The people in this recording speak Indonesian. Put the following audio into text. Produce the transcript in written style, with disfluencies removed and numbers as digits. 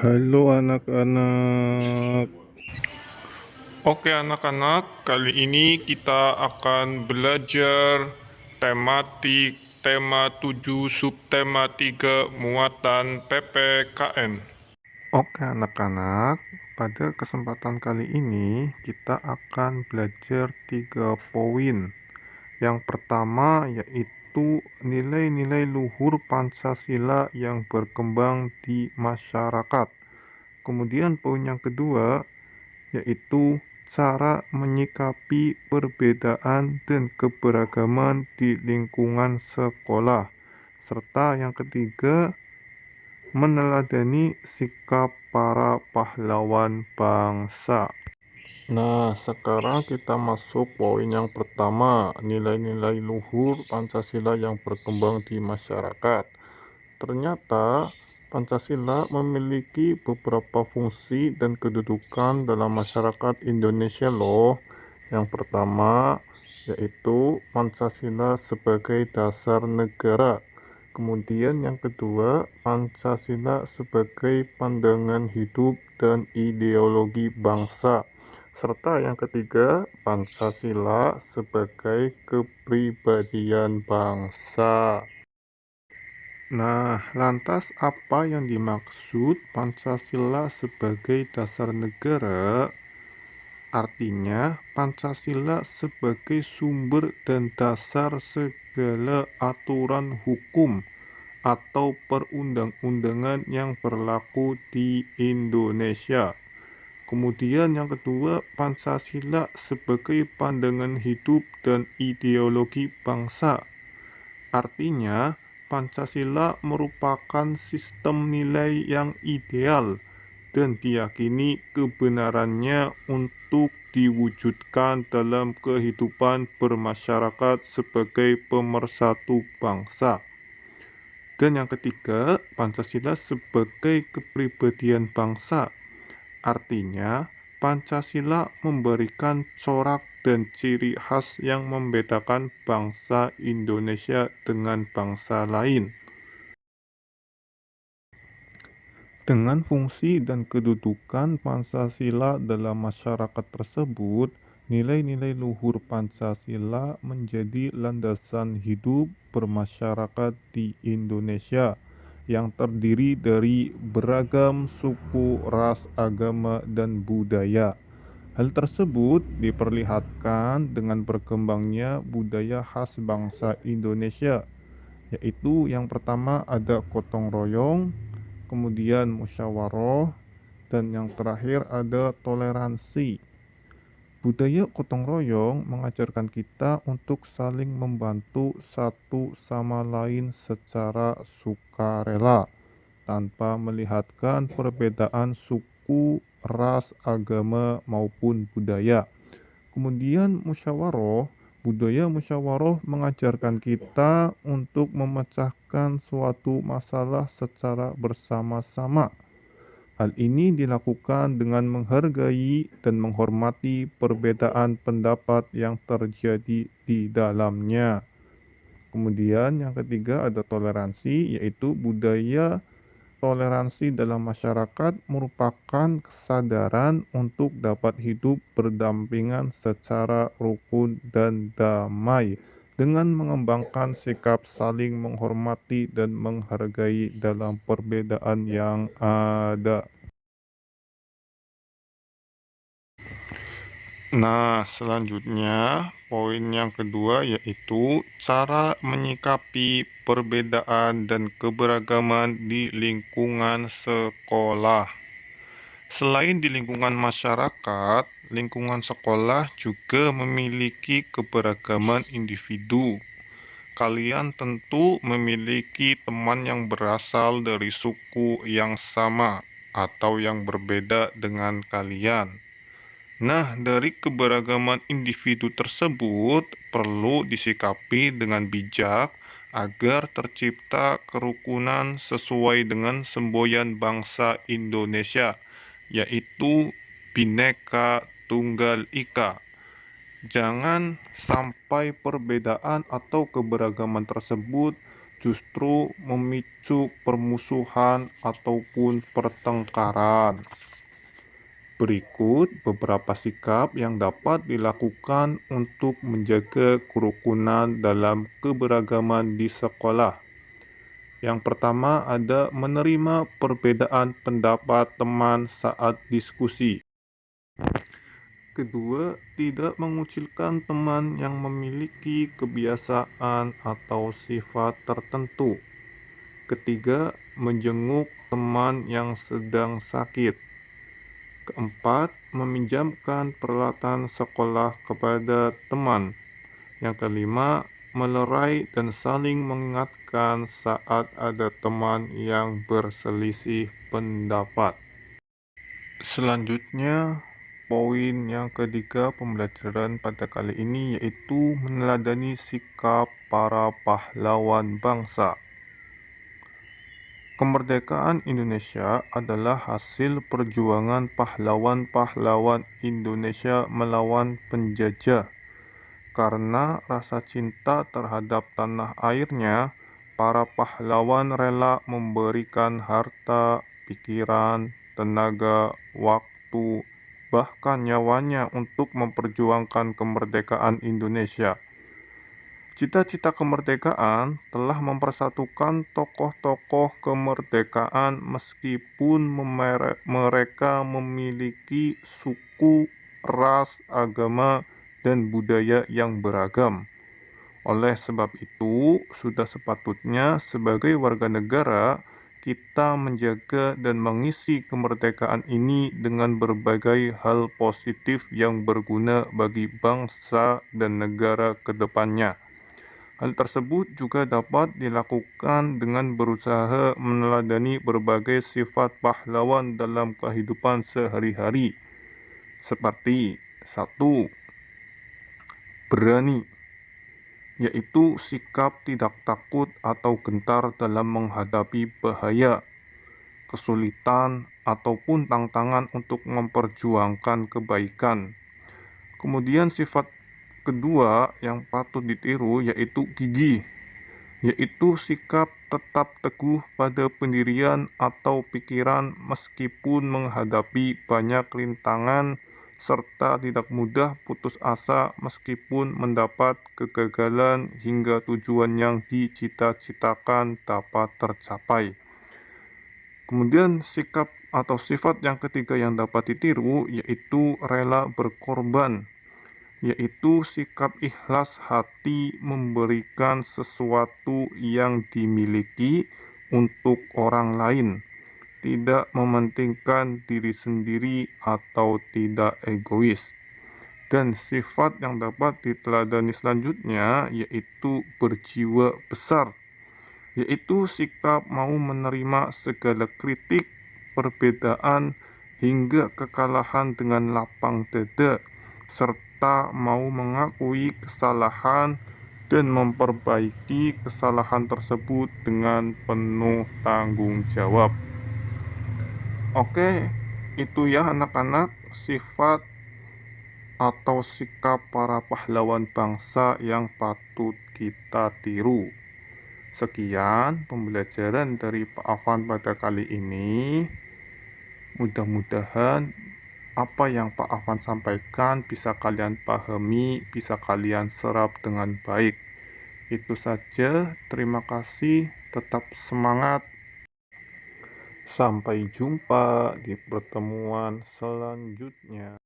Halo anak-anak. Oke anak-anak, kali ini kita akan belajar tematik tema 7 subtema 3 muatan PPKN. Oke anak-anak, pada kesempatan kali ini kita akan belajar 3 poin. Yang pertama yaitu nilai-nilai luhur Pancasila yang berkembang di masyarakat. Kemudian poin yang kedua yaitu cara menyikapi perbedaan dan keberagaman di lingkungan sekolah. Serta yang ketiga, meneladani sikap para pahlawan bangsa. Nah, sekarang kita masuk poin yang pertama, nilai-nilai luhur Pancasila yang berkembang di masyarakat. Ternyata Pancasila memiliki beberapa fungsi dan kedudukan dalam masyarakat Indonesia loh. Yang pertama yaitu Pancasila sebagai dasar negara. Kemudian yang kedua, Pancasila sebagai pandangan hidup dan ideologi bangsa. Serta yang ketiga, Pancasila sebagai kepribadian bangsa. Nah, lantas apa yang dimaksud Pancasila sebagai dasar negara? Artinya, Pancasila sebagai sumber dan dasar segala aturan hukum atau perundang-undangan yang berlaku di Indonesia. Kemudian yang kedua, Pancasila sebagai pandangan hidup dan ideologi bangsa. Artinya, Pancasila merupakan sistem nilai yang ideal dan diyakini kebenarannya untuk diwujudkan dalam kehidupan bermasyarakat sebagai pemersatu bangsa. Dan yang ketiga, Pancasila sebagai kepribadian bangsa. Artinya, Pancasila memberikan corak dan ciri khas yang membedakan bangsa Indonesia dengan bangsa lain. Dengan fungsi dan kedudukan Pancasila dalam masyarakat tersebut, nilai-nilai luhur Pancasila menjadi landasan hidup bermasyarakat di Indonesia yang terdiri dari beragam suku, ras, agama, dan budaya. Hal tersebut diperlihatkan dengan berkembangnya budaya khas bangsa Indonesia, yaitu yang pertama ada gotong royong, kemudian musyawarah, dan yang terakhir ada toleransi. Budaya gotong royong mengajarkan kita untuk saling membantu satu sama lain secara sukarela, tanpa melihatkan perbedaan suku, ras, agama, maupun budaya. Kemudian budaya musyawarah mengajarkan kita untuk memecahkan suatu masalah secara bersama-sama. Hal ini dilakukan dengan menghargai dan menghormati perbedaan pendapat yang terjadi di dalamnya. Kemudian yang ketiga ada toleransi, yaitu budaya toleransi dalam masyarakat merupakan kesadaran untuk dapat hidup berdampingan secara rukun dan damai dengan mengembangkan sikap saling menghormati dan menghargai dalam perbedaan yang ada. Nah, selanjutnya poin yang kedua yaitu cara menyikapi perbedaan dan keberagaman di lingkungan sekolah. Selain di lingkungan masyarakat, lingkungan sekolah juga memiliki keberagaman individu. Kalian tentu memiliki teman yang berasal dari suku yang sama atau yang berbeda dengan kalian. Nah, dari keberagaman individu tersebut perlu disikapi dengan bijak agar tercipta kerukunan sesuai dengan semboyan bangsa Indonesia, yaitu Bhinneka Tunggal Ika. Jangan sampai perbedaan atau keberagaman tersebut justru memicu permusuhan ataupun pertengkaran. Berikut beberapa sikap yang dapat dilakukan untuk menjaga kerukunan dalam keberagaman di sekolah. Yang pertama ada menerima perbedaan pendapat teman saat diskusi. Kedua, tidak mengucilkan teman yang memiliki kebiasaan atau sifat tertentu. Ketiga, menjenguk teman yang sedang sakit. Keempat, meminjamkan peralatan sekolah kepada teman. Yang kelima, melerai dan saling mengingatkan saat ada teman yang berselisih pendapat. Selanjutnya, poin yang ketiga pembelajaran pada kali ini yaitu meneladani sikap para pahlawan bangsa. Kemerdekaan Indonesia adalah hasil perjuangan pahlawan-pahlawan Indonesia melawan penjajah. Karena rasa cinta terhadap tanah airnya, para pahlawan rela memberikan harta, pikiran, tenaga, waktu, bahkan nyawanya untuk memperjuangkan kemerdekaan Indonesia. Cita-cita kemerdekaan telah mempersatukan tokoh-tokoh kemerdekaan meskipun mereka memiliki suku, ras, agama, dan budaya yang beragam. Oleh sebab itu, sudah sepatutnya sebagai warga negara kita menjaga dan mengisi kemerdekaan ini dengan berbagai hal positif yang berguna bagi bangsa dan negara ke depannya. Hal tersebut juga dapat dilakukan dengan berusaha meneladani berbagai sifat pahlawan dalam kehidupan sehari-hari. Seperti 1. Berani, yaitu sikap tidak takut atau gentar dalam menghadapi bahaya, kesulitan, ataupun tantangan untuk memperjuangkan kebaikan. Kemudian sifat kedua yang patut ditiru yaitu gigih, yaitu sikap tetap teguh pada pendirian atau pikiran meskipun menghadapi banyak rintangan, serta tidak mudah putus asa meskipun mendapat kegagalan hingga tujuan yang dicita-citakan dapat tercapai. Kemudian sikap atau sifat yang ketiga yang dapat ditiru yaitu rela berkorban, yaitu sikap ikhlas hati memberikan sesuatu yang dimiliki untuk orang lain, tidak mementingkan diri sendiri atau tidak egois. Dan sifat yang dapat diteladani selanjutnya yaitu berjiwa besar, yaitu sikap mau menerima segala kritik, perbedaan, hingga kekalahan dengan lapang dada, serta mau mengakui kesalahan dan memperbaiki kesalahan tersebut dengan penuh tanggung jawab. Oke, itu ya anak-anak, sifat atau sikap para pahlawan bangsa yang patut kita tiru. Sekian pembelajaran dari Pak Afan pada kali ini. Mudah-mudahan apa yang Pak Afan sampaikan bisa kalian pahami, bisa kalian serap dengan baik. Itu saja, terima kasih, tetap semangat. Sampai jumpa di pertemuan selanjutnya.